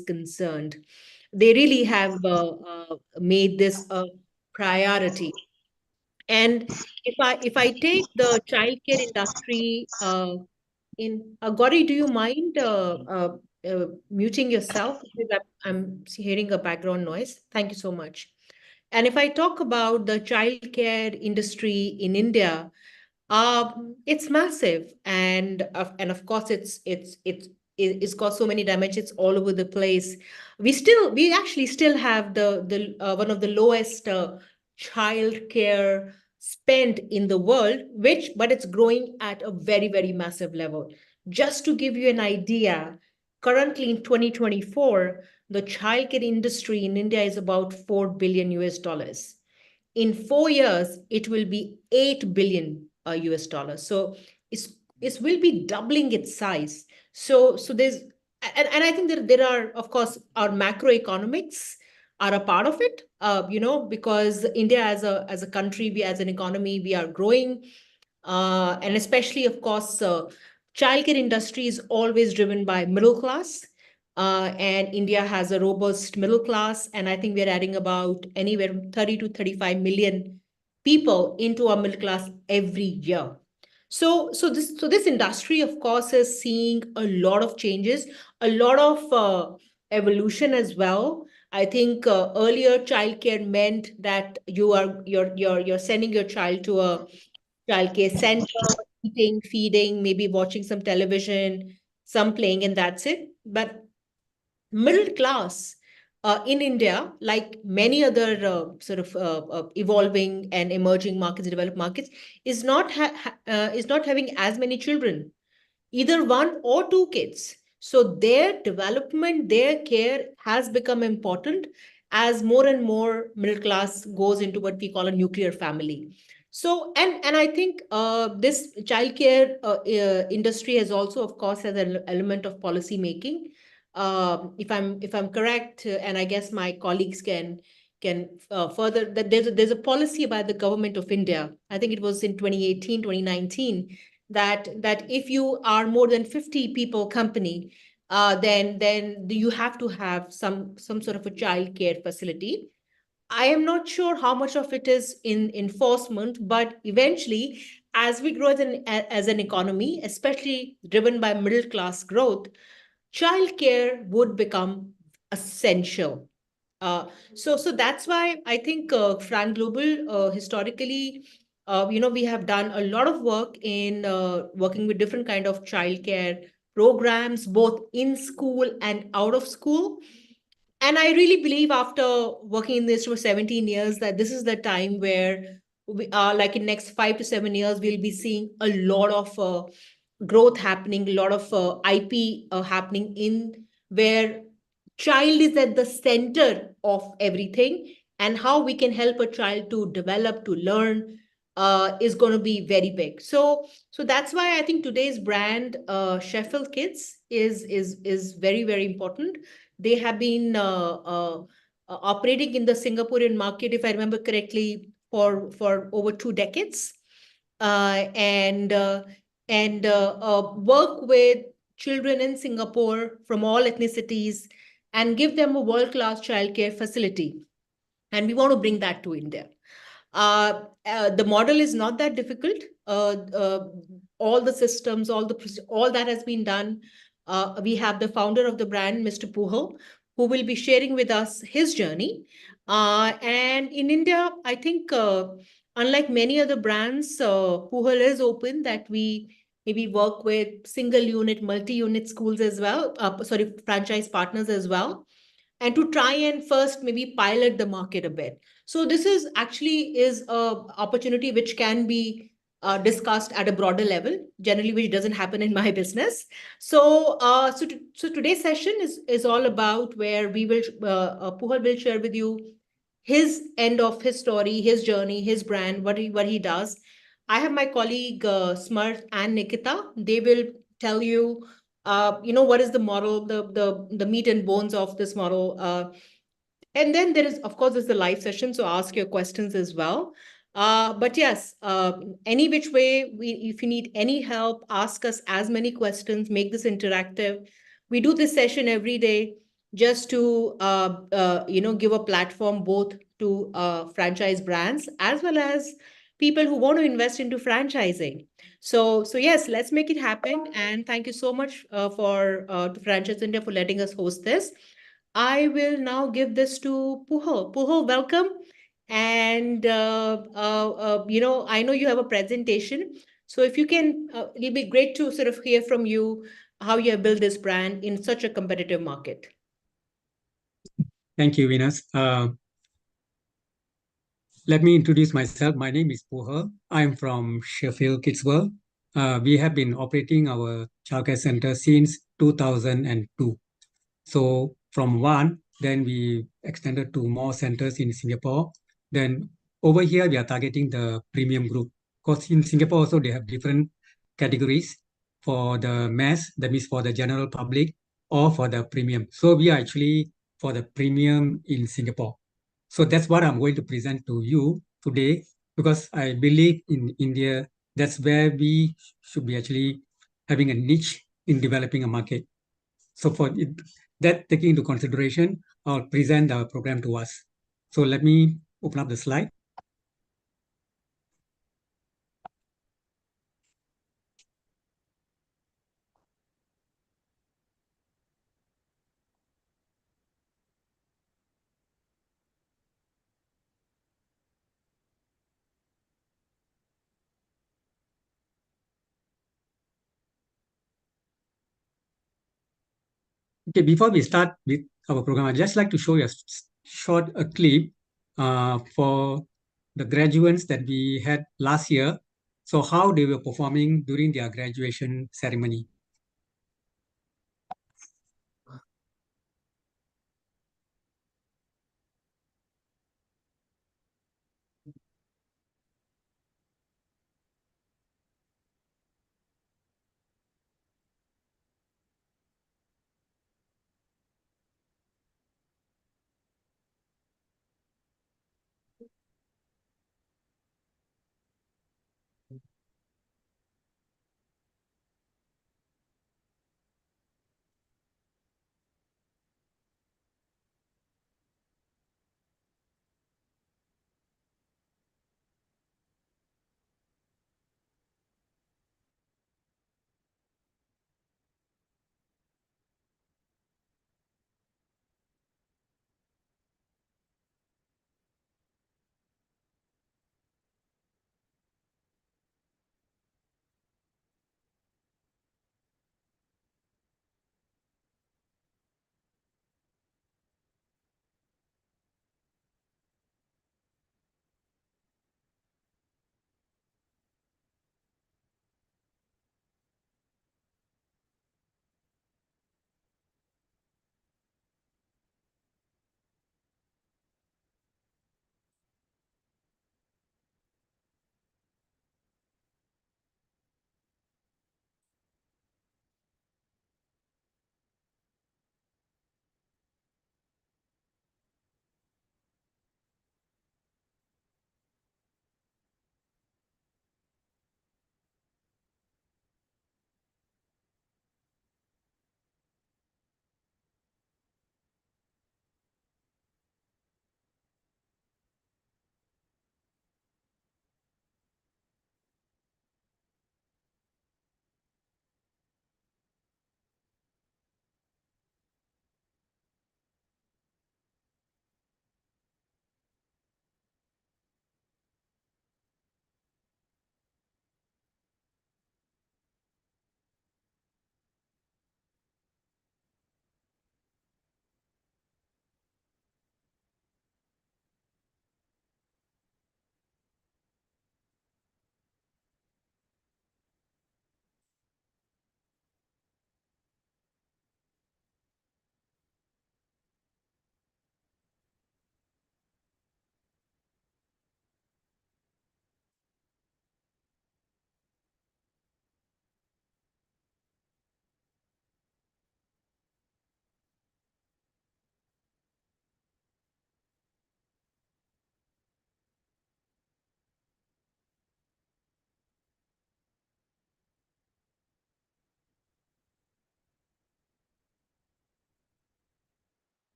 concerned. They really have made this a priority. And if I take the childcare industry Gauri, do you mind muting yourself? Because I'm hearing a background noise. Thank you so much. And if I talk about the childcare industry in India, it's massive, and of course, it's got so many dimensions all over the place. We actually still have the one of the lowest child care spent in the world, which but it's growing at a very massive level. Just to give you an idea, currently in 2024, the childcare industry in India is about 4 billion US dollars. In 4 years, it will be 8 billion US dollars. So it will be doubling its size. So there's, and I think there are, of course, our macroeconomics are a part of it, because India as a country, we as an economy, we are growing. And especially, of course, childcare industry is always driven by middle class. And India has a robust middle class, and I think we're adding about anywhere from 30 to 35 million people into our middle class every year. So this industry, of course, is seeing a lot of changes, a lot of evolution as well. I think earlier childcare meant that you're sending your child to a childcare center, eating, feeding, maybe watching some television, some playing, and that's it. But middle class in India, like many other evolving and emerging markets, developed markets, is not having as many children, either one or two kids. So their development, their care has become important as more and more middle class goes into what we call a nuclear family. So and I think this childcare industry has also, of course, has an element of policy making. If I'm correct, and I guess my colleagues can further that there's a policy by the government of India. I think it was in 2018, 2019, that if you are more than 50 people company, then you have to have some sort of a child care facility. I am not sure how much of it is in enforcement, but eventually, as we grow as an economy, especially driven by middle class growth, childcare would become essential. So that's why I think Fran Global historically, we have done a lot of work in working with different kind of childcare programs, both in school and out of school. And I really believe after working in this for 17 years that this is the time where we are like in next 5 to 7 years, we'll be seeing a lot of growth happening, a lot of IP happening in where child is at the center of everything, and how we can help a child to develop, to learn, is going to be very big. So that's why I think today's brand, Sheffield Kids, is very important. They have been operating in the Singaporean market, if I remember correctly, for over 2 decades, and work with children in Singapore from all ethnicities and give them a world-class childcare facility. And we want to bring that to India. The model is not that difficult. All the systems, all that has been done. We have the founder of the brand, Mr. Puhal, who will be sharing with us his journey. And in India, I think, unlike many other brands, Puhal is open that we maybe work with single unit, multi-unit schools as well. Franchise partners as well, and to try and first maybe pilot the market a bit. So this is actually is a opportunity which can be discussed at a broader level, generally, which doesn't happen in my business. So today's session is all about where we will Puhal will share with you his end of his story, his journey, his brand, what he does. I have my colleague Smart and Nikita. They will tell you, what is the model, the meat and bones of this model. And then there is, of course, there's the live session, so ask your questions as well. But yes, any which way, if you need any help, ask us as many questions, make this interactive. We do this session every day. just to give a platform both to franchise brands as well as people who want to invest into franchising. So yes, let's make it happen. And thank you so much to Franchise India for letting us host this. I will now give this to Puho. Puho, welcome. And I know you have a presentation. So if you can, it'll be great to sort of hear from you how you have built this brand in such a competitive market. Thank you, Venus. Let me introduce myself. My name is Poha. I'm from Sheffield, kidsworld. We have been operating our childcare center since 2002. So from one, then we extended to more centers in Singapore. Then over here, we are targeting the premium group. Because in Singapore also, they have different categories for the mass, that means for the general public, or for the premium. So we are actually for the premium in Singapore. So that's what I'm going to present to you today, because I believe in India, that's where we should be actually having a niche in developing a market. So for that taking into consideration, I'll present the program to us. So let me open up the slide. Okay, before we start with our program, I'd just like to show you a clip for the graduates that we had last year. So how they were performing during their graduation ceremony.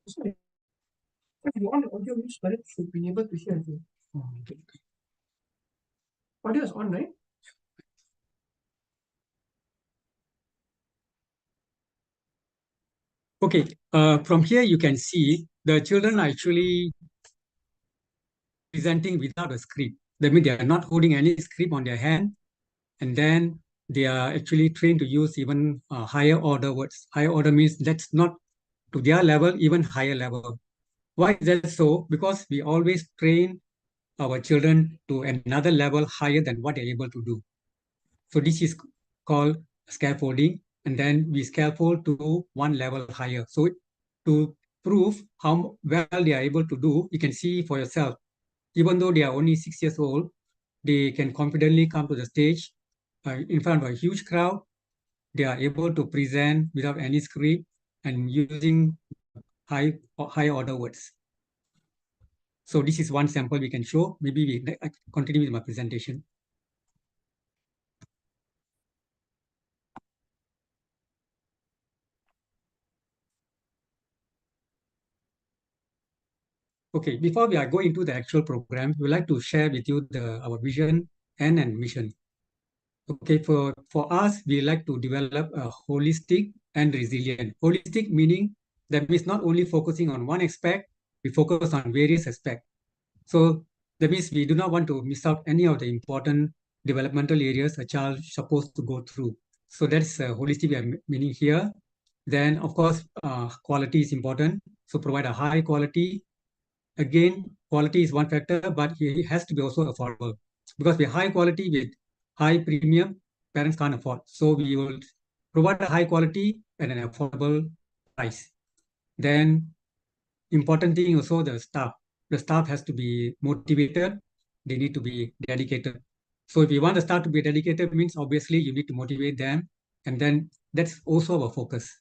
Sorry, if you on the audio means correct, should be able to hear you. Oh, okay. Audio is on, right? Okay, from here you can see the children are actually presenting without a script. That means they are not holding any script on their hand, and then they are actually trained to use even higher order words. Higher order means that's not to their level, even higher level. Why is that so? Because we always train our children to another level higher than what they're able to do. So this is called scaffolding, and then we scaffold to one level higher. So to prove how well they are able to do, you can see for yourself. Even though they are only 6 years old, they can confidently come to the stage in front of a huge crowd. They are able to present without any script and using high order words. So this is one sample we can show. Maybe I continue with my presentation. Okay, before we are going into the actual program, we would like to share with you our vision and mission. Okay, for us, we like to develop a holistic and resilient. Holistic meaning that means not only focusing on one aspect, we focus on various aspects. So that means we do not want to miss out any of the important developmental areas a child is supposed to go through. So that's holistic meaning here. Then, of course, quality is important. So provide a high quality. Again, quality is one factor, but it has to be also affordable. Because with high quality, with high premium, parents can't afford. So we will provide a high quality at an affordable price. Then important thing also the staff. The staff has to be motivated. They need to be dedicated. So if you want the staff to be dedicated, means obviously you need to motivate them, and then that's also our focus.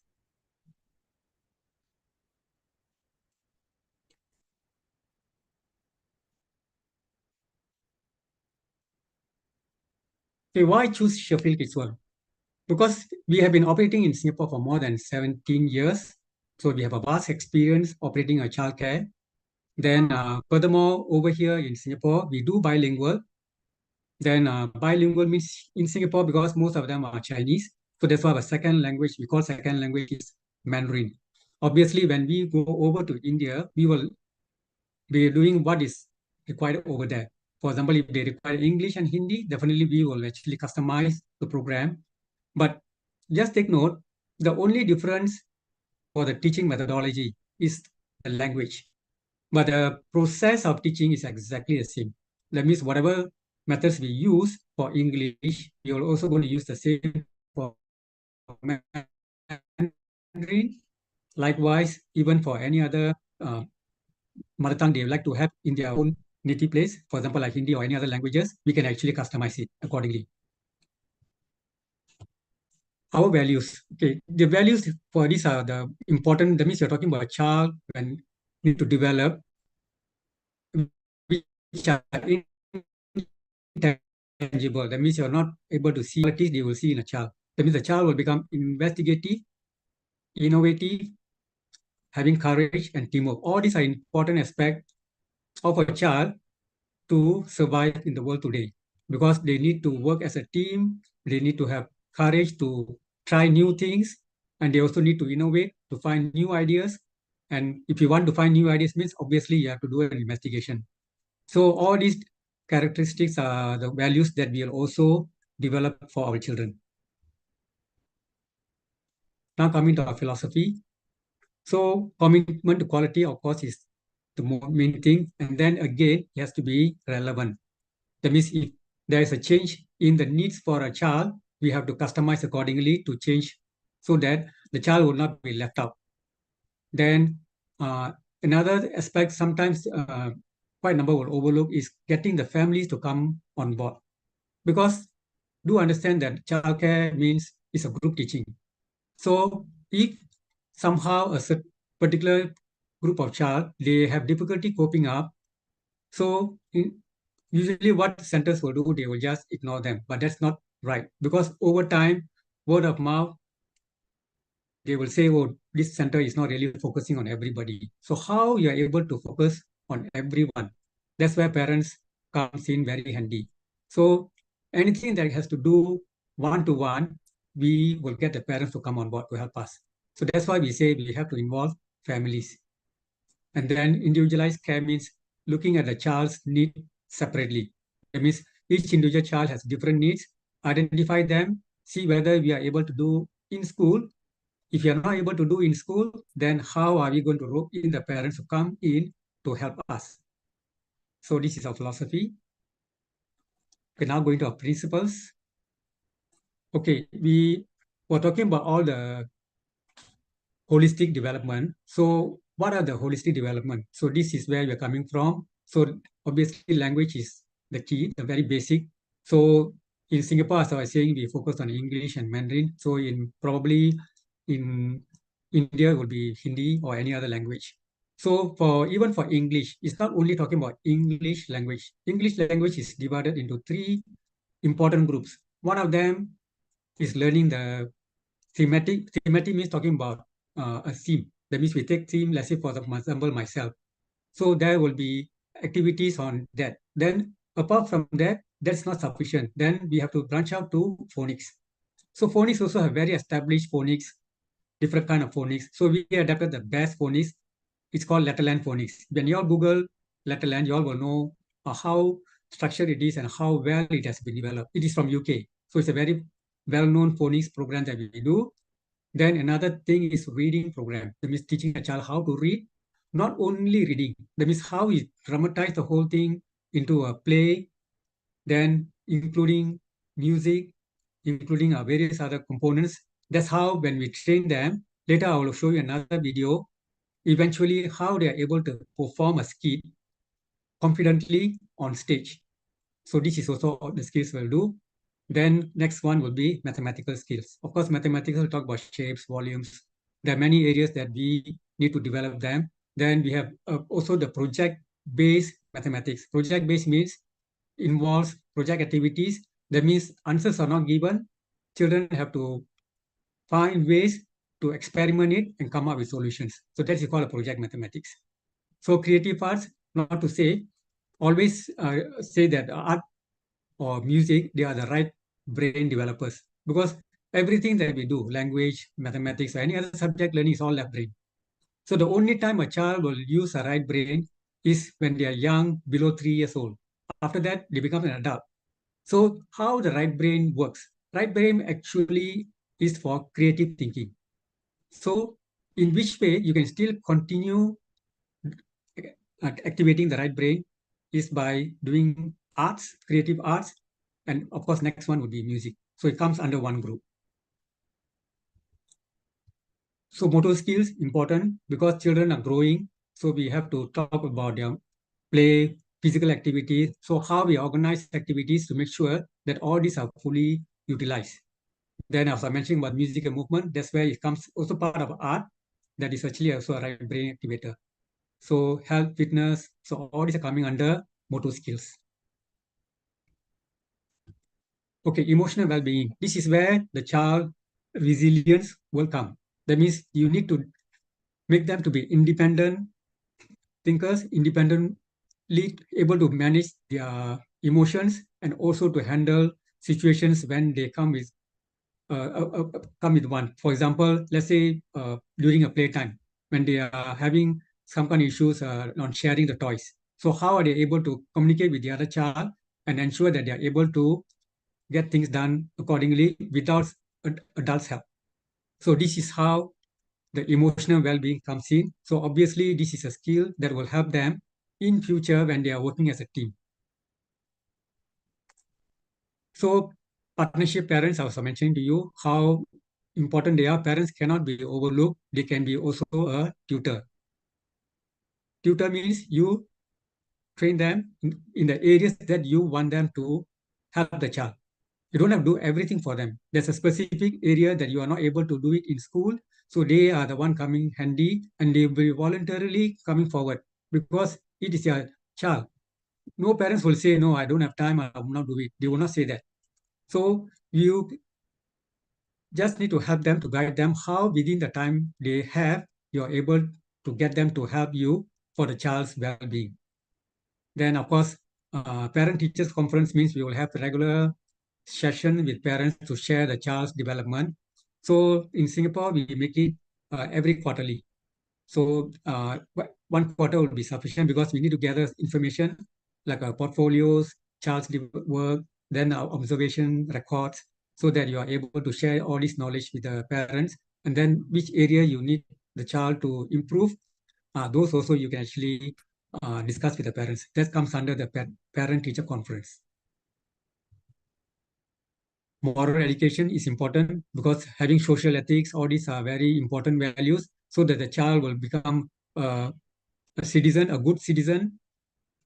Okay, why choose Sheffield Kidsworld? Because we have been operating in Singapore for more than 17 years. So we have a vast experience operating a childcare. Then furthermore, over here in Singapore, we do bilingual. Then bilingual means in Singapore, because most of them are Chinese. So that's why our second language, we call second language is Mandarin. Obviously, when we go over to India, we will be doing what is required over there. For example, if they require English and Hindi, definitely we will actually customize the program. But just take note, the only difference for the teaching methodology is the language. But the process of teaching is exactly the same. That means whatever methods we use for English, we are also going to use the same for Mandarin. Likewise, even for any other mother tongue they would like to have in their own native place, for example, like Hindi or any other languages, we can actually customize it accordingly. Our values, okay, the values for these are the important. That means you're talking about a child when need to develop, which are intangible. That means you're not able to see qualities they will see in a child. That means the child will become investigative, innovative, having courage and teamwork. All these are important aspects of a child to survive in the world today, because they need to work as a team. They need to have courage to try new things, and they also need to innovate to find new ideas. And if you want to find new ideas, means obviously you have to do an investigation. So all these characteristics are the values that we will also develop for our children. Now coming to our philosophy. So commitment to quality, of course, is the main thing. And then again, it has to be relevant. That means if there is a change in the needs for a child, we have to customize accordingly to change so that the child will not be left out. Then another aspect sometimes quite a number will overlook is getting the families to come on board. Because do understand that childcare means it's a group teaching. So if somehow particular group of child, they have difficulty coping up, so usually what centers will do, they will just ignore them. But that's not right, because over time, word of mouth, they will say, oh, this center is not really focusing on everybody. So how you are able to focus on everyone? That's where parents comes in very handy. So anything that has to do one-to-one, we will get the parents to come on board to help us. So that's why we say we have to involve families. And then individualized care means looking at the child's need separately. That means each individual child has different needs, identify them, see whether we are able to do in school. If you are not able to do in school, then how are we going to rope in the parents to come in to help us? So this is our philosophy. We're now going to our principles. Okay, we were talking about all the holistic development. So what are the holistic development? So this is where we're coming from. So obviously language is the key, the very basic. So in Singapore, as I was saying, we focus on English and Mandarin. So in probably in India would be Hindi or any other language. So for even for English, it's not only talking about English language. English language is divided into three important groups. One of them is learning the thematic. Thematic means talking about a theme. That means we take theme, let's say for example, myself. So there will be activities on that. Then apart from that, that's not sufficient. Then we have to branch out to phonics. So phonics also have very established phonics, different kind of phonics. So we adapted the best phonics. It's called letterland phonics. When you all Google letterland, you all will know how structured it is and how well it has been developed. It is from UK. So it's a very well-known phonics program that we do. Then another thing is reading program. That means teaching a child how to read, not only reading. That means how we dramatize the whole thing into a play, then including music, including various other components. That's how when we train them, later I will show you another video, eventually how they are able to perform a skit confidently on stage. So this is also all the skills we'll do. Then next one will be mathematical skills. Of course, mathematics will talk about shapes, volumes. There are many areas that we need to develop them. Then we have also the project-based mathematics. Project-based means involves project activities. That means answers are not given. Children have to find ways to experiment it and come up with solutions. So that is called a project mathematics. So creative arts, not to say, always say that art or music, they are the right brain developers because everything that we do, language, mathematics, or any other subject learning is all left brain. So the only time a child will use a right brain is when they are young, below 3 years old. After that, they become an adult. So how the right brain works? Right brain actually is for creative thinking. So in which way you can still continue activating the right brain is by doing arts, creative arts, and of course, next one would be music. So it comes under one group. So motor skills important because children are growing. So we have to talk about their play, physical activities. So how we organize activities to make sure that all these are fully utilized. Then as I mentioned about music and movement, that's where it comes also part of art. That is actually also a right brain activator. So health, fitness, so all these are coming under motor skills. Okay, emotional well-being. This is where the child resilience will come. That means you need to make them to be independent thinkers, independently able to manage their emotions and also to handle situations when they come with one. For example, let's say during a playtime when they are having some kind of issues on sharing the toys. So how are they able to communicate with the other child and ensure that they are able to get things done accordingly without adults' help? So this is how the emotional well-being comes in. So obviously, this is a skill that will help them in future when they are working as a team. So partnership parents, I was mentioning to you how important they are. Parents cannot be overlooked. They can be also a tutor. Tutor means you train them in the areas that you want them to help the child. You don't have to do everything for them. There's a specific area that you are not able to do it in school. So they are the one coming handy and they will be voluntarily coming forward because it is your child. No parents will say, no, I don't have time, I will not do it. They will not say that. So you just need to help them to guide them how within the time they have, you're able to get them to help you for the child's well-being. Then, of course, parent-teachers conference means we will have regular session with parents to share the child's development. So in Singapore, we make it every quarterly. So one quarter will be sufficient because we need to gather information like portfolios, child's work, then our observation records, so that you are able to share all this knowledge with the parents. And then which area you need the child to improve, those also you can actually discuss with the parents. That comes under the parent-teacher conference. Moral education is important because having social ethics, all these are very important values so that the child will become a citizen, a good citizen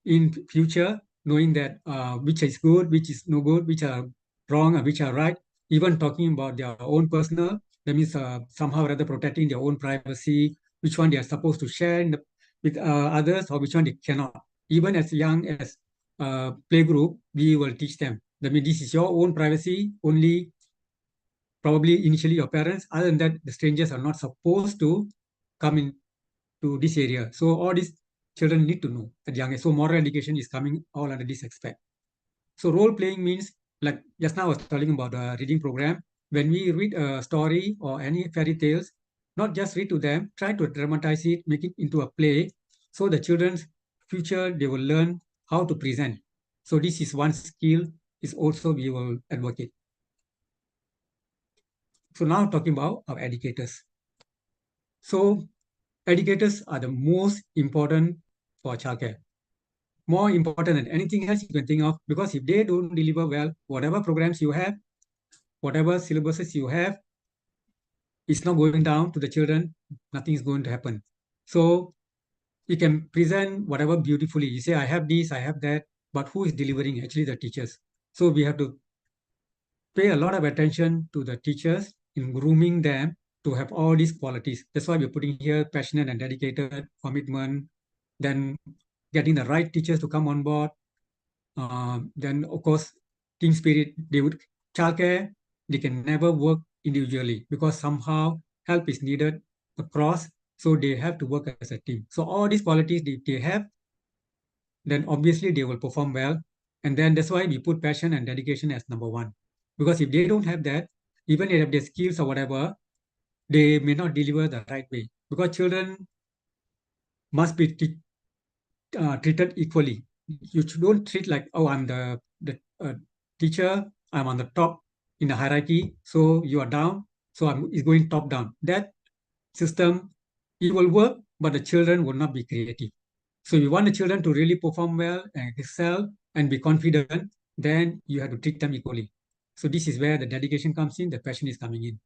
in future, knowing that which is good, which is no good, which are wrong, and which are right. Even talking about their own personal, that means somehow or other protecting their own privacy, which one they are supposed to share with others or which one they cannot. Even as young as playgroup, we will teach them. That means this is your own privacy, only probably initially your parents. Other than that, the strangers are not supposed to come in to this area. So all these children need to know at young age. So moral education is coming all under this aspect. So role playing means, like just now I was telling about the reading program. When we read a story or any fairy tales, not just read to them, try to dramatize it, make it into a play. So the children's future, they will learn how to present. So this is one skill is also we will advocate. So now talking about our educators. So educators are the most important for childcare. More important than anything else you can think of, because if they don't deliver well, whatever programs you have, whatever syllabuses you have, it's not going down to the children, nothing is going to happen. So you can present whatever beautifully. You say, I have this, I have that, but who is delivering? Actually, the teachers. So we have to pay a lot of attention to the teachers in grooming them to have all these qualities. That's why we're putting here passionate and dedicated, commitment, then getting the right teachers to come on board. Then, of course, team spirit, they would childcare, they can never work individually because somehow help is needed across. So they have to work as a team. So all these qualities they have, then obviously they will perform well. And then that's why we put passion and dedication as number one. Because if they don't have that, even if they have their skills or whatever, they may not deliver the right way. Because children must be treated equally. You don't treat like, oh, I'm the teacher, I'm on the top in the hierarchy, so you are down, so it's going top down. That system, it will work, but the children will not be creative. So you want the children to really perform well and excel and be confident, then you have to treat them equally. So this is where the dedication comes in, the passion is coming in.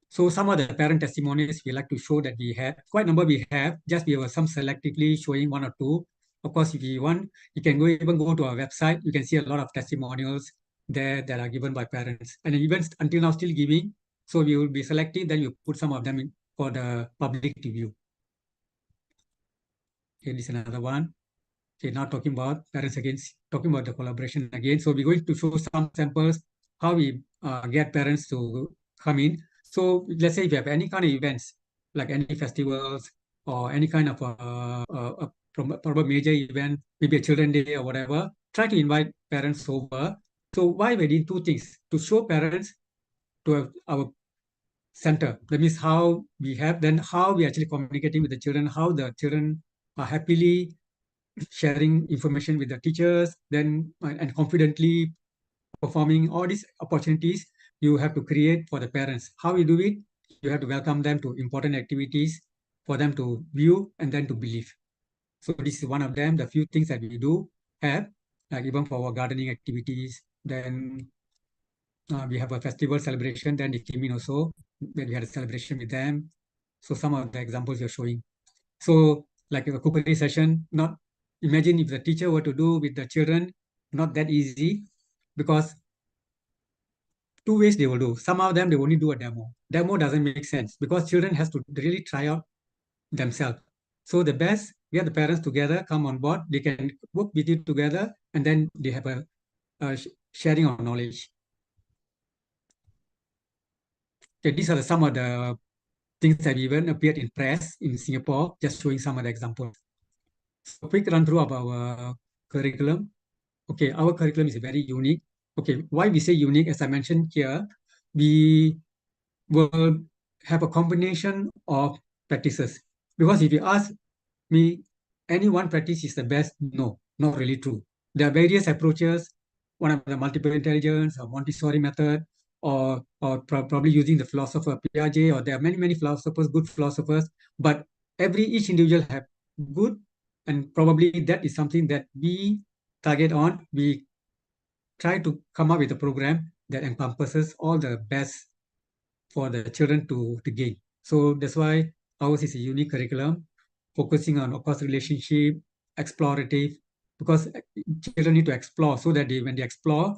So some of the parent testimonies we like to show that we have, quite a number we have, just we have some selectively showing one or two. Of course, if you want, you can even go to our website. You can see a lot of testimonials there that are given by parents. And even until now still giving. So we will be selective, then you put some of them in for the public to view. Okay, this is another one. Okay, now talking about parents again, talking about the collaboration again. So we're going to show some samples, how we get parents to come in. So let's say if you have any kind of events, like any festivals or any kind of probably major event, maybe a children day or whatever, try to invite parents over. So why we did two things, to show parents to our center. That means how we have, then how we actually communicating with the children, how the children are happily sharing information with the teachers, then and confidently performing all these opportunities you have to create for the parents. How you do it? You have to welcome them to important activities for them to view and then to believe. So this is one of them, the few things that we do have, like even for our gardening activities. Then we have a festival celebration, then they came in also, when we had a celebration with them. So some of the examples you're showing. So like a cookery session, not imagine if the teacher were to do with the children, not that easy because two ways they will do. Some of them they only do a demo. Demo doesn't make sense because children has to really try out themselves. So the best, get the parents together, come on board, they can work with you together, and then they have a sharing of knowledge. Okay, these are some of the things that even appeared in press in Singapore, just showing some of the examples. So quick run through of our curriculum. Okay, our curriculum is very unique. Okay, why we say unique, as I mentioned here, we will have a combination of practices. Because if you ask me, any one practice is the best, no, not really true. There are various approaches, one of the multiple intelligence or Montessori method, or probably using the philosopher Piaget, or there are many, many philosophers, good philosophers, but each individual have good, and probably that is something that we target on. We try to come up with a program that encompasses all the best for the children to gain. So that's why ours is a unique curriculum, focusing on, of course, relationship, explorative, because children need to explore so that when they explore,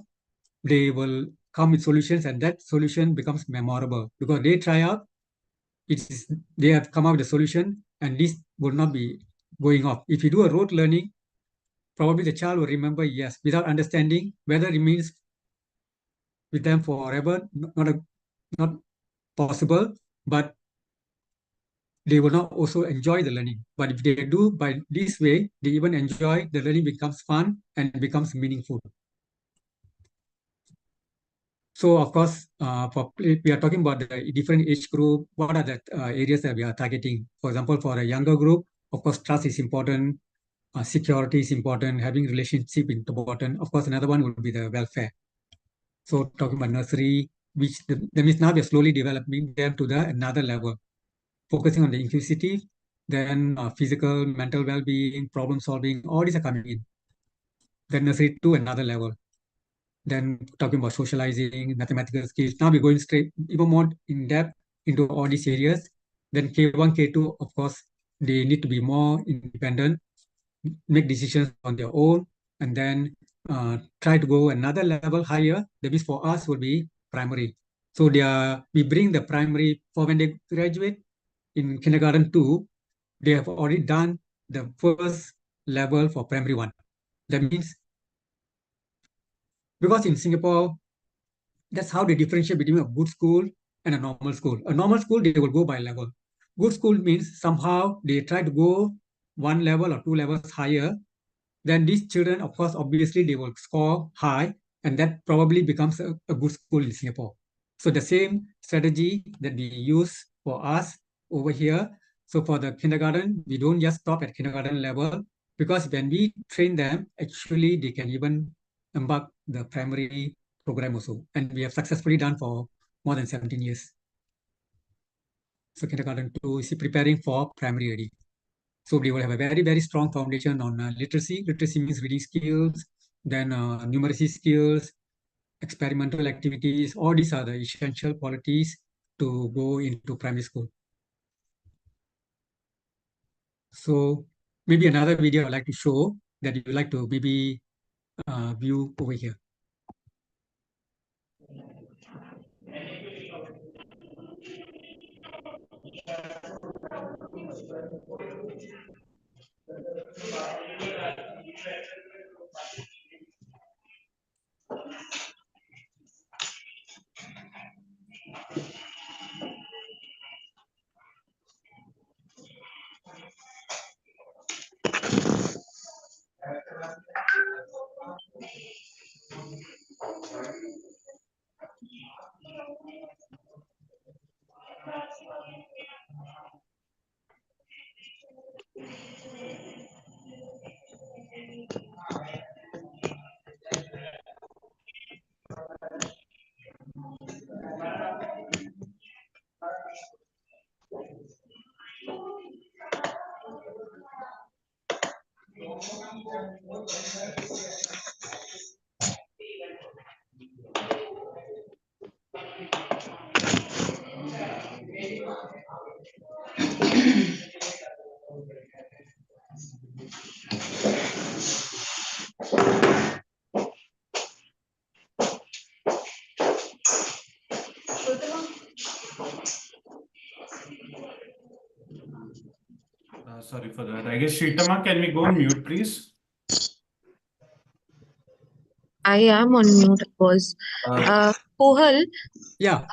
they will come with solutions, and that solution becomes memorable because they try out, they have come up with a solution, and this will not be going off. If you do a rote learning, probably the child will remember, yes, without understanding whether it means with them forever, not possible, but they will not also enjoy the learning. But if they do by this way, they even enjoy the learning, becomes fun and becomes meaningful. So of course, we are talking about the different age group. What are the areas that we are targeting? For example, for a younger group, of course, trust is important, security is important, having relationship is important. Of course, another one would be the welfare. So talking about nursery, that means now we are slowly developing them to the another level, focusing on the inclusivity, then physical, mental well-being, problem solving, all these are coming in. Then nursery to another level. Then talking about socializing, mathematical skills. Now we're going straight, even more in depth into all these areas. Then K1, K2, of course, they need to be more independent, make decisions on their own, and then try to go another level higher. That means for us will be primary. So we bring the primary for when they graduate in kindergarten 2, they have already done the first level for primary 1. That means, because in Singapore, that's how they differentiate between a good school and a normal school. A normal school, they will go by level. Good school means somehow they try to go one level or two levels higher. Then these children, of course, obviously they will score high, and that probably becomes a good school in Singapore. So the same strategy that we use for us over here. So for the kindergarten, we don't just stop at kindergarten level, because when we train them, actually they can even embark the primary program also. And we have successfully done for more than 17 years. So kindergarten 2 is preparing for primary already. So they will have a very, very strong foundation on literacy. Literacy means reading skills, then numeracy skills, experimental activities. All these are the essential qualities to go into primary school. So maybe another video I'd like to show that you would like to maybe view over here. Sorry for that. I guess Shitama, can we go on mute, please? I am on mute, of course. Pohal, Yeah.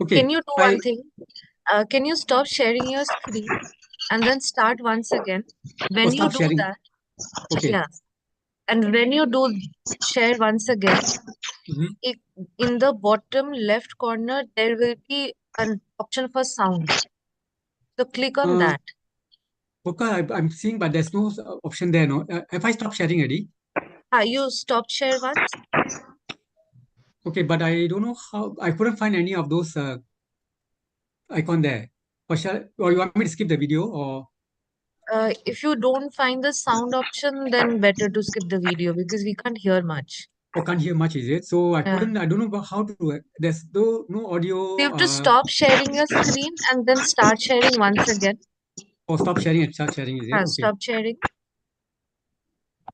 Okay. Can you do one thing? Can you stop sharing your screen and then start once again? When you stop do sharing. that, Okay. yeah, and when you do share once again, Mhm. in the bottom left corner, there will be an option for sound. So click on Uh, that. okay, I'm seeing, but there's no option there. No, if I stop sharing already. You stop share once. Okay, but I don't know how. I couldn't find any of those icon there. Or you want me to skip the video or? If you don't find the sound option, then better to skip the video because we can't hear much. Oh, can't hear much, is it? So I Yeah. couldn't. I don't know how to. There's no audio. You have to stop sharing your screen and then start sharing once again. Or stop sharing and start sharing, is it? Okay. Stop sharing.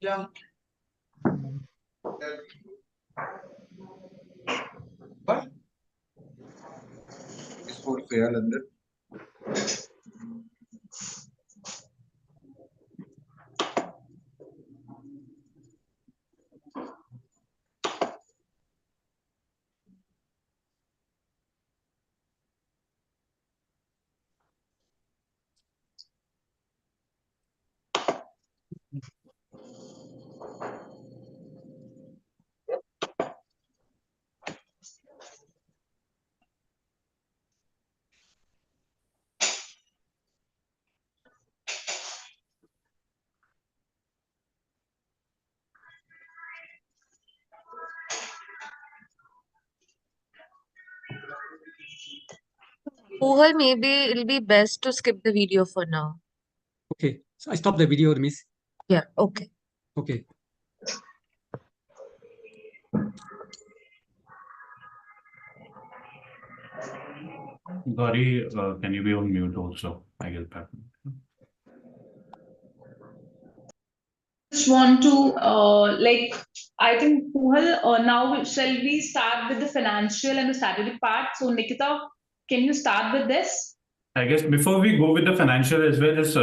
Yeah. What? It's for fair, London. Puhal, maybe it'll be best to skip the video for now. Okay. So I stop the video, miss. Yeah, okay. Okay. Gauri, can you be on mute also? I guess back. Just want to I think Puhal, now shall we start with the financial and the strategic part? So Nikita, can you start with this? I guess before we go with the financial as well, it's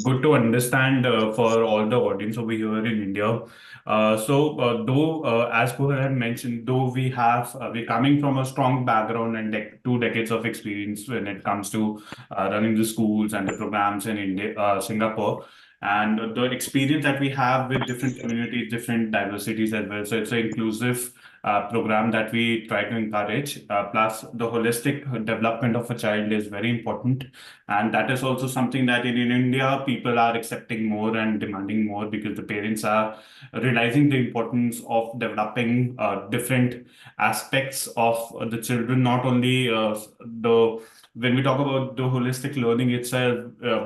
good to understand for all the audience over here in India. Though, as Kuhar had mentioned, though we're coming from a strong background and 2 decades of experience when it comes to running the schools and the programs in India, Singapore, and the experience that we have with different communities, different diversities as well. So it's an inclusive program that we try to encourage. Plus, the holistic development of a child is very important. And that is also something that in India, people are accepting more and demanding more because the parents are realizing the importance of developing different aspects of the children, not only the when we talk about the holistic learning itself,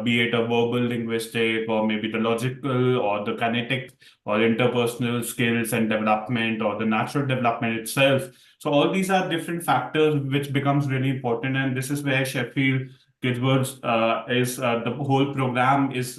be it a verbal, linguistic, or maybe the logical or the kinetic or interpersonal skills and development or the natural development itself. So all these are different factors which becomes really important. And this is where Sheffield kidsworld is the whole program is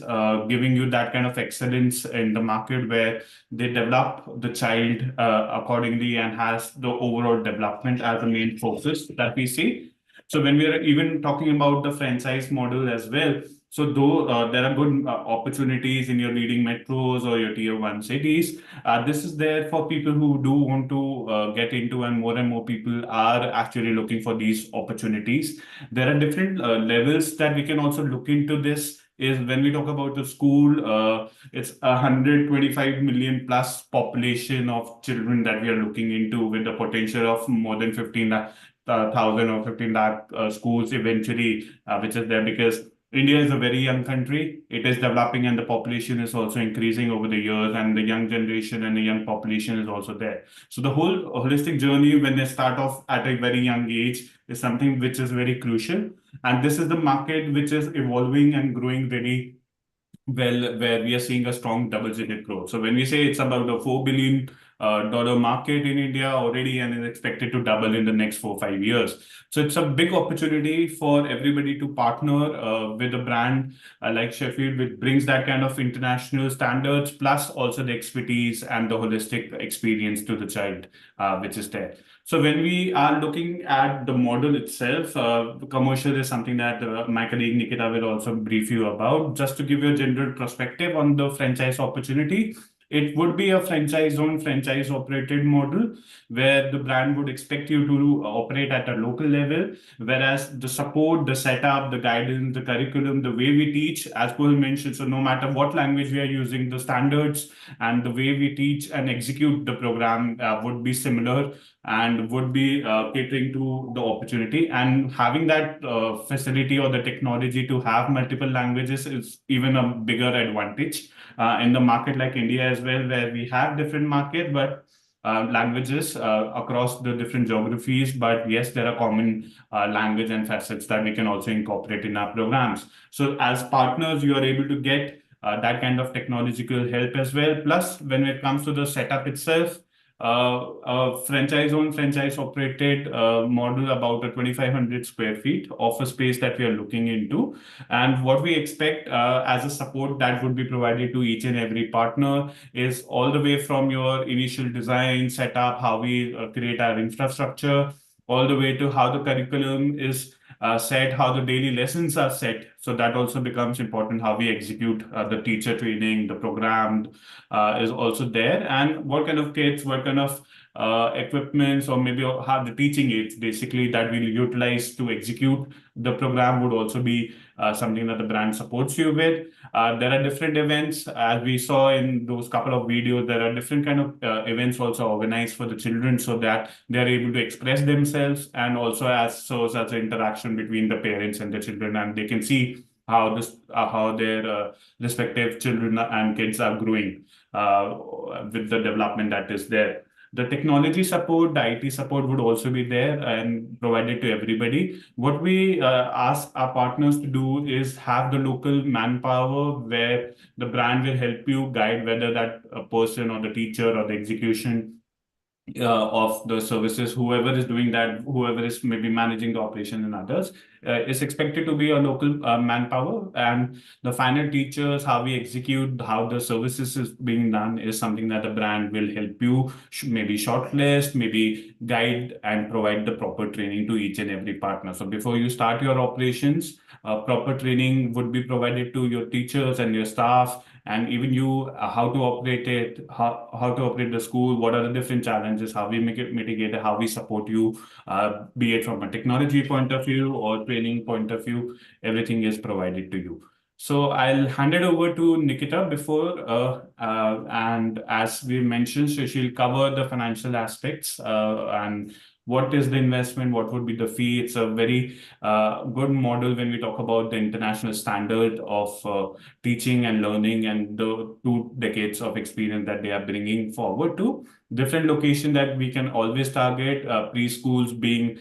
giving you that kind of excellence in the market where they develop the child accordingly and has the overall development as the main focus that we see. So when we are even talking about the franchise model as well, so though there are good opportunities in your leading metros or your tier one cities, this is there for people who do want to get into, and more people are actually looking for these opportunities. There are different levels that we can also look into this. Is when we talk about the school, it's 125 million plus population of children that we are looking into with the potential of more than 15,000 or 15 lakh schools eventually, which is there because India is a very young country. It is developing and the population is also increasing over the years, and the young generation and the young population is also there. So the whole holistic journey, when they start off at a very young age, is something which is very crucial. And this is the market which is evolving and growing very well, where we are seeing a strong double-digit growth. So when we say it's about a $4 billion market in India already and is expected to double in the next 4 5 years. So it's a big opportunity for everybody to partner with a brand like Sheffield, which brings that kind of international standards, plus also the expertise and the holistic experience to the child, which is there. So when we are looking at the model itself, commercial is something that my colleague Nikita will also brief you about. Just to give you a general perspective on the franchise opportunity, It would be a franchise-owned, franchise-operated model where the brand would expect you to operate at a local level, whereas the support, the setup, the guidance, the curriculum, the way we teach, as Paul mentioned, so no matter what language we are using, the standards and the way we teach and execute the program would be similar and would be catering to the opportunity. And having that facility or the technology to have multiple languages is even a bigger advantage in the market like India as well, where we have different market, but languages across the different geographies. But yes, there are common language and facets that we can also incorporate in our programs. So as partners, you are able to get that kind of technological help as well. Plus, when it comes to the setup itself, a franchise-owned, franchise-operated model about a 2,500 square feet of a space that we are looking into. And what we expect as a support that would be provided to each and every partner is all the way from your initial design, setup, how we create our infrastructure, all the way to how the curriculum is set, how the daily lessons are set. So that also becomes important, how we execute the teacher training, the program is also there, and what kind of kits, what kind of equipments, or maybe how the teaching aids basically that we'll utilize to execute the program would also be something that the brand supports you with. There are different events, as we saw in those couple of videos. There are different kind of events also organized for the children so that they are able to express themselves, and also as serves as an interaction between the parents and the children, and they can see how their respective children and kids are growing with the development that is there. The technology support, the IT support would also be there and provided to everybody. What we ask our partners to do is have the local manpower where the brand will help you guide whether that person or the teacher or the execution of the services, whoever is doing that, whoever is maybe managing the operation and others, is expected to be a local manpower. And the final teachers, how we execute, how the services is being done is something that the brand will help you maybe shortlist, maybe guide and provide the proper training to each and every partner. So before you start your operations, proper training would be provided to your teachers and your staff, and even you, how to operate it, how to operate the school, what are the different challenges, how we make it mitigate it, how we support you, be it from a technology point of view or training point of view, everything is provided to you. So I'll hand it over to Nikita before, and as we mentioned, so she'll cover the financial aspects and what is the investment, what would be the fee. It's a very good model when we talk about the international standard of teaching and learning and the 2 decades of experience that they are bringing forward to different location that we can always target, preschools being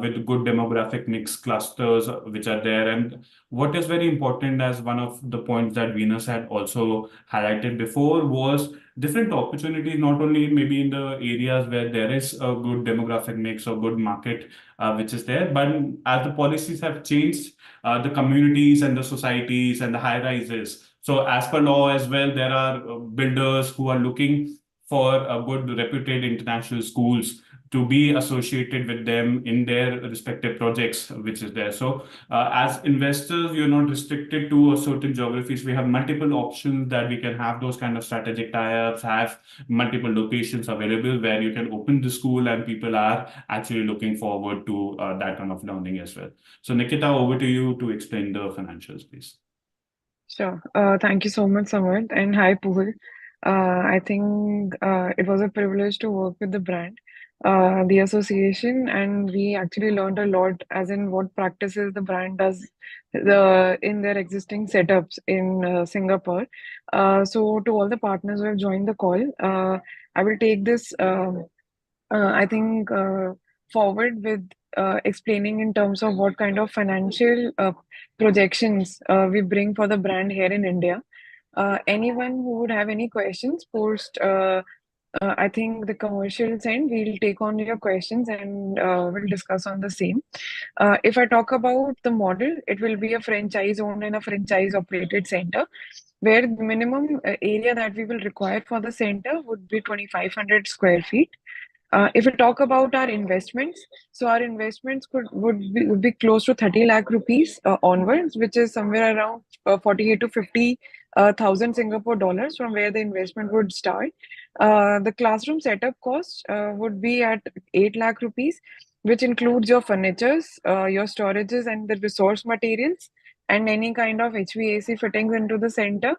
with good demographic mix clusters which are there. And what is very important, as one of the points that Venus had also highlighted before, was different opportunities, not only maybe in the areas where there is a good demographic mix or good market which is there, but as the policies have changed, the communities and the societies and the high rises. So as per law as well, there are builders who are looking for a good reputed international schools to be associated with them in their respective projects, which is there. So as investors, you're not restricted to a certain geographies. We have multiple options that we can have those kind of strategic tie-ups, have multiple locations available where you can open the school and people are actually looking forward to that kind of learning as well. So Nikita, over to you to explain the financials, please. Sure. Thank you so much, Samarth, and hi, Puhul. I think it was a privilege to work with the brand, the association, and we actually learned a lot, as in what practices the brand does in their existing setups in Singapore. So, to all the partners who have joined the call, I will take this. I think forward with explaining in terms of what kind of financial projections we bring for the brand here in India. Anyone who would have any questions post, I think the commercials end, we'll take on your questions and we'll discuss on the same. If I talk about the model, it will be a franchise owned and a franchise operated center, where the minimum area that we will require for the center would be 2,500 square feet. If we talk about our investments, so our investments would be close to 30 lakh rupees onwards, which is somewhere around 48 to 50 1,000 Singapore dollars from where the investment would start. The classroom setup cost would be at 8 lakh rupees, which includes your furnitures, your storages, and the resource materials, and any kind of HVAC fittings into the center,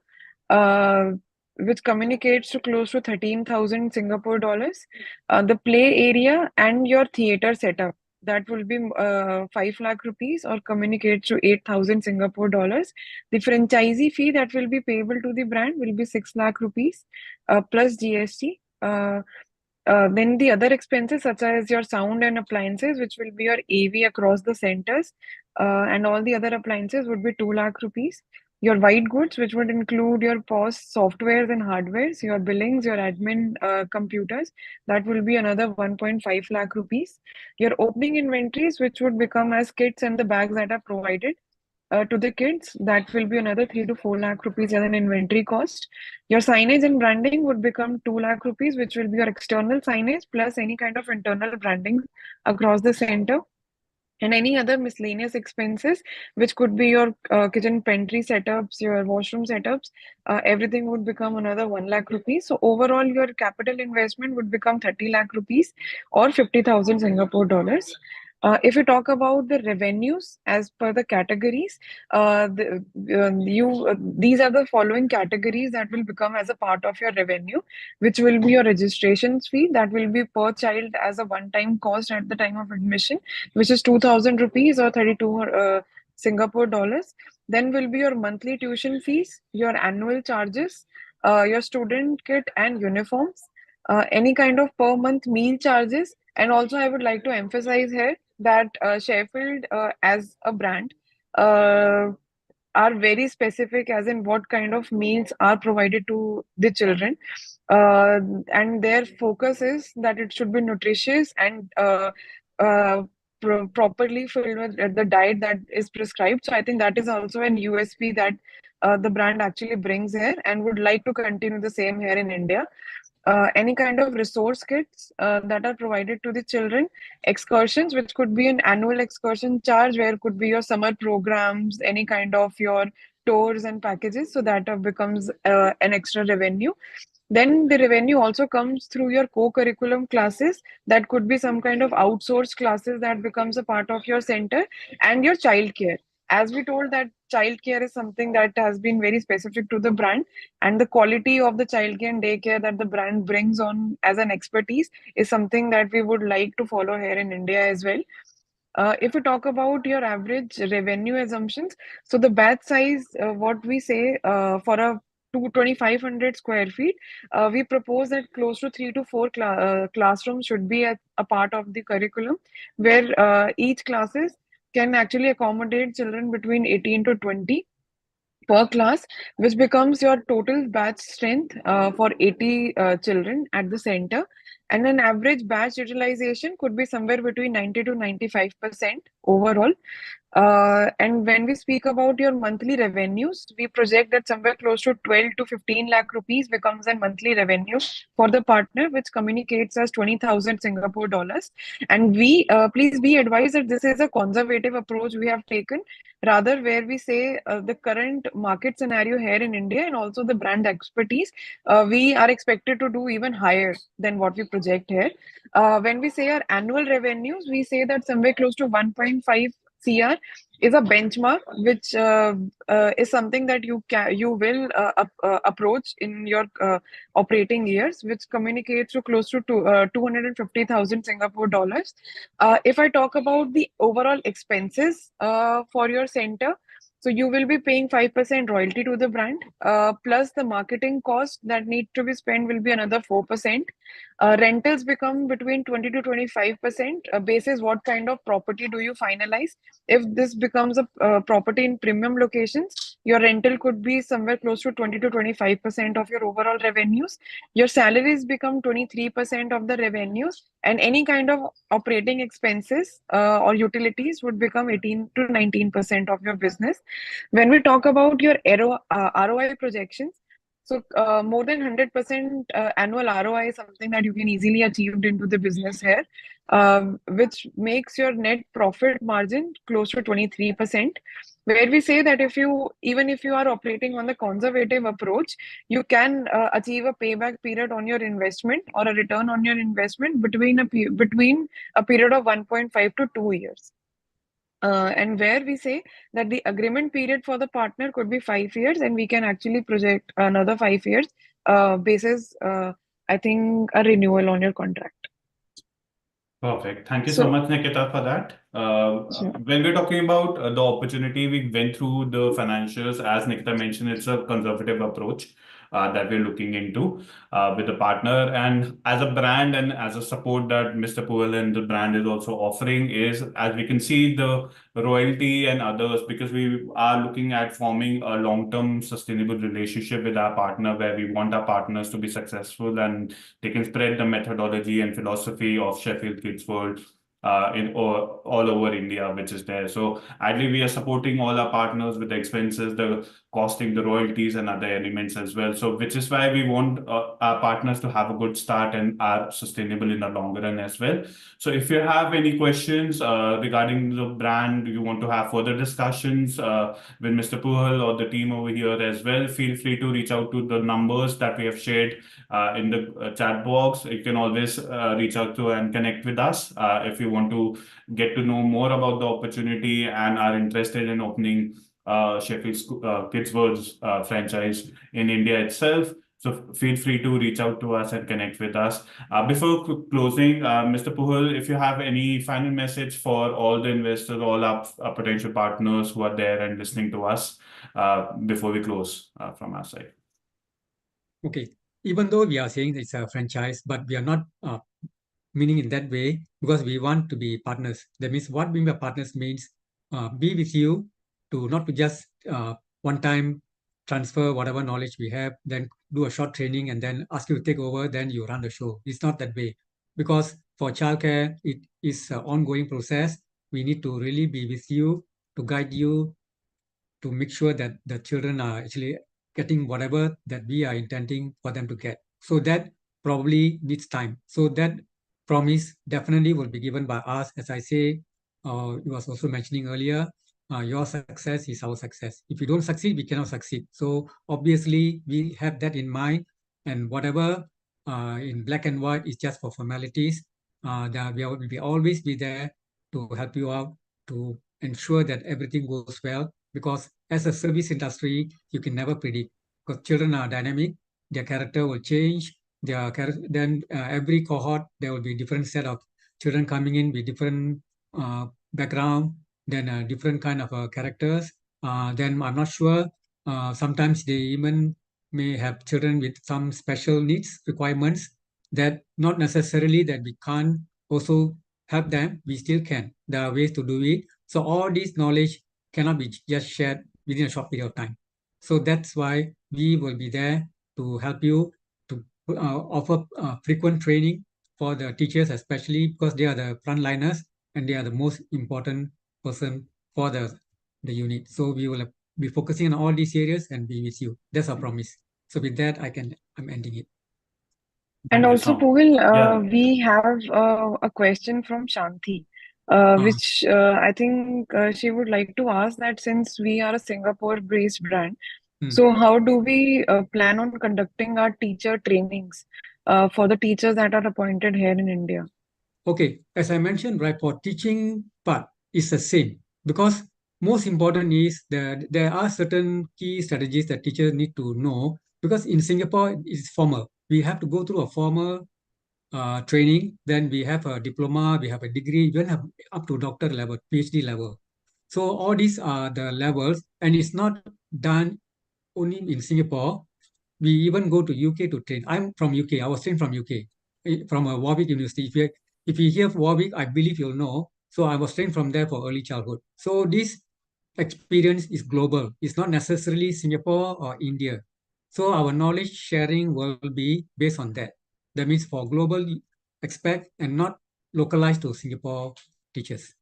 uh, which communicates to close to 13,000 Singapore dollars. The play area and your theater setup, that will be 5 lakh rupees or communicates to 8,000 Singapore dollars. The franchisee fee that will be payable to the brand will be 6 lakh rupees plus GST. Then the other expenses such as your sound and appliances, which will be your AV across the centers, and all the other appliances would be 2 lakh rupees. Your white goods, which would include your POS softwares and hardwares, your billings, your admin computers, that will be another 1.5 lakh rupees. Your opening inventories, which would become as kits and the bags that are provided to the kids, that will be another 3 to 4 lakh rupees as an inventory cost. Your signage and branding would become 2 lakh rupees, which will be your external signage plus any kind of internal branding across the center. And any other miscellaneous expenses, which could be your kitchen pantry setups, your washroom setups, everything would become another 1 lakh rupees. So overall, your capital investment would become 30 lakh rupees or 50,000 Singapore dollars. If we talk about the revenues as per the categories, these are the following categories that will become as a part of your revenue, which will be your registration fee that will be per child as a one-time cost at the time of admission, which is 2,000 rupees or 32 Singapore dollars. Then will be your monthly tuition fees, your annual charges, your student kit and uniforms, any kind of per month meal charges. And also, I would like to emphasize here that Sheffield, as a brand, uh, are very specific as in what kind of meals are provided to the children, uh, and their focus is that it should be nutritious and uh, properly filled with the diet that is prescribed. So I think that is also an USP that the brand actually brings here and would like to continue the same here in India. Any kind of resource kits that are provided to the children, excursions, which could be an annual excursion charge, where could be your summer programs, any kind of your tours and packages, so that becomes an extra revenue. Then the revenue also comes through your co-curriculum classes, that could be some kind of outsourced classes that becomes a part of your center, and your childcare. As we told that childcare is something that has been very specific to the brand, and the quality of the childcare and daycare that the brand brings on as an expertise is something that we would like to follow here in India as well. If we talk about your average revenue assumptions, so the batch size, what we say for a 2,500 square feet, we propose that close to 3 to 4 classrooms should be a part of the curriculum, where each classes can actually accommodate children between 18 to 20 per class, which becomes your total batch strength for 80 children at the center. And an average batch utilization could be somewhere between 90 to 95% overall. And when we speak about your monthly revenues, we project that somewhere close to 12 to 15 lakh rupees becomes a monthly revenue for the partner, which communicates as 20,000 Singapore dollars. And we, please be advised that this is a conservative approach we have taken, rather where we say the current market scenario here in India and also the brand expertise, we are expected to do even higher than what we project here. When we say our annual revenues, we say that somewhere close to 1.5 CR is a benchmark, which is something that you will approach in your operating years, which communicates to close to 250,000 Singapore dollars. If I talk about the overall expenses for your center, so you will be paying 5% royalty to the brand, plus the marketing cost that need to be spent will be another 4%. Rentals become between 20 to 25%, basis what kind of property do you finalize. If this becomes a property in premium locations, your rental could be somewhere close to 20 to 25% of your overall revenues. Your salaries become 23% of the revenues, and any kind of operating expenses or utilities would become 18 to 19% of your business. When we talk about your ROI projections, so more than 100% annual ROI is something that you can easily achieve into the business here, which makes your net profit margin close to 23%. where we say that even if you are operating on the conservative approach, you can achieve a payback period on your investment or a return on your investment between a period of 1.5 to 2 years. And where we say that the agreement period for the partner could be 5 years, and we can actually project another 5 years basis, I think, a renewal on your contract. Perfect. Thank you so So, much, Nikita, for that. sure. When we're talking about the opportunity, we went through the financials. As Nikita mentioned, it's a conservative approach that we're looking into with the partner. And as a brand and as a support that Mr. Puel and the brand is also offering is, as we can see, the royalty and others, because we are looking at forming a long-term sustainable relationship with our partner where we want our partners to be successful and they can spread the methodology and philosophy of Sheffield Kids World in all over India, which is there. So ideally, we are supporting all our partners with the expenses, the costing, the royalties, and other elements as well. So which is why we want our partners to have a good start and are sustainable in the longer run as well. So if you have any questions regarding the brand, you want to have further discussions with Mr. Puhal or the team over here as well, feel free to reach out to the numbers that we have shared in the chat box. You can always reach out to and connect with us if you want to get to know more about the opportunity and are interested in opening Sheffield Kids World franchise in India itself. So feel free to reach out to us and connect with us. Before closing, Mr. Puhal, if you have any final message for all the investors, all our potential partners who are there and listening to us before we close from our side. Okay. Even though we are saying it's a franchise, but we are not meaning in that way because we want to be partners. That means what being a partners means be with you to not to just one time transfer whatever knowledge we have, then do a short training and then ask you to take over, then you run the show. It's not that way. Because for childcare, it is an ongoing process. We need to really be with you to guide you to make sure that the children are actually getting whatever that we are intending for them to get. So that probably needs time. So that promise definitely will be given by us. As I say, you was also mentioning earlier, your success is our success. If you don't succeed, we cannot succeed. So obviously we have that in mind, and whatever in black and white is just for formalities. That we will always be there to help you out, to ensure that everything goes well, because as a service industry, you can never predict because children are dynamic, their character will change. Then every cohort, there will be different set of children coming in with different background, then different kind of characters. Then I'm not sure. Sometimes they even may have children with some special needs requirements that not necessarily that we can't also help them. We still can. There are ways to do it. So all this knowledge cannot be just shared within a short period of time. So that's why we will be there to help you to offer frequent training for the teachers, especially because they are the frontliners and they are the most important person for the unit. So we will be focusing on all these areas and be with you. That's our promise. So with that, I'm ending it. And Thank you also, so much. Puhil, Yeah. we have a question from Shanti, which I think she would like to ask that since we are a Singapore-based brand, so how do we plan on conducting our teacher trainings for the teachers that are appointed here in India? Okay, as I mentioned, right, for teaching part is the same because most important is that there are certain key strategies that teachers need to know because in Singapore it's formal. We have to go through a formal training, then we have a diploma, we have a degree, even have up to doctor level, PhD level. So all these are the levels, and it's not done only in Singapore. We even go to UK to train. I'm from UK. I was trained from UK, from Warwick University. If you hear of Warwick, I believe you'll know. So I was trained from there for early childhood. So this experience is global. It's not necessarily Singapore or India. So our knowledge sharing will be based on that. That means for global expect and not localized to Singapore teachers.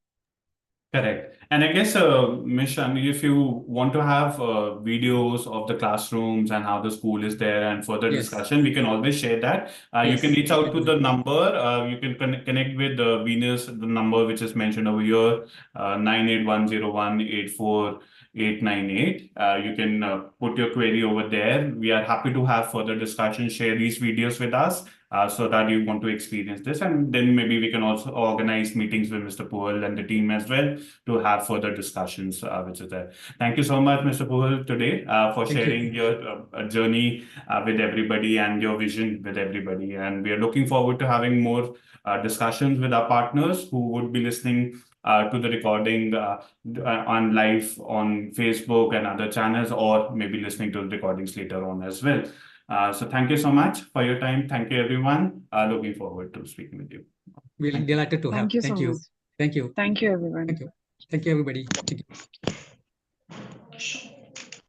Correct. And I guess, Ms. Shani, if you want to have videos of the classrooms and how the school is there and further Yes, discussion, we can always share that. You can yes, reach out to definitely. the number. You can connect with Venus, the number which is mentioned over here, 98101848898. You can put your query over there. We are happy to have further discussion, share these videos with us. So that you want to experience this, and then maybe we can also organize meetings with Mr. Puel and the team as well to have further discussions, which is there. Thank you so much, Mr. Puel, today for Thank you. sharing your journey with everybody and your vision with everybody. And we are looking forward to having more discussions with our partners who would be listening to the recording on live on Facebook and other channels, or maybe listening to the recordings later on as well. So thank you so much for your time. Thank you, everyone. Looking forward to speaking with you. We're delighted to have. Thank you so Thank you. much. Thank you. Thank you, everyone. Thank you. Thank you, everybody. Thank you. Sure.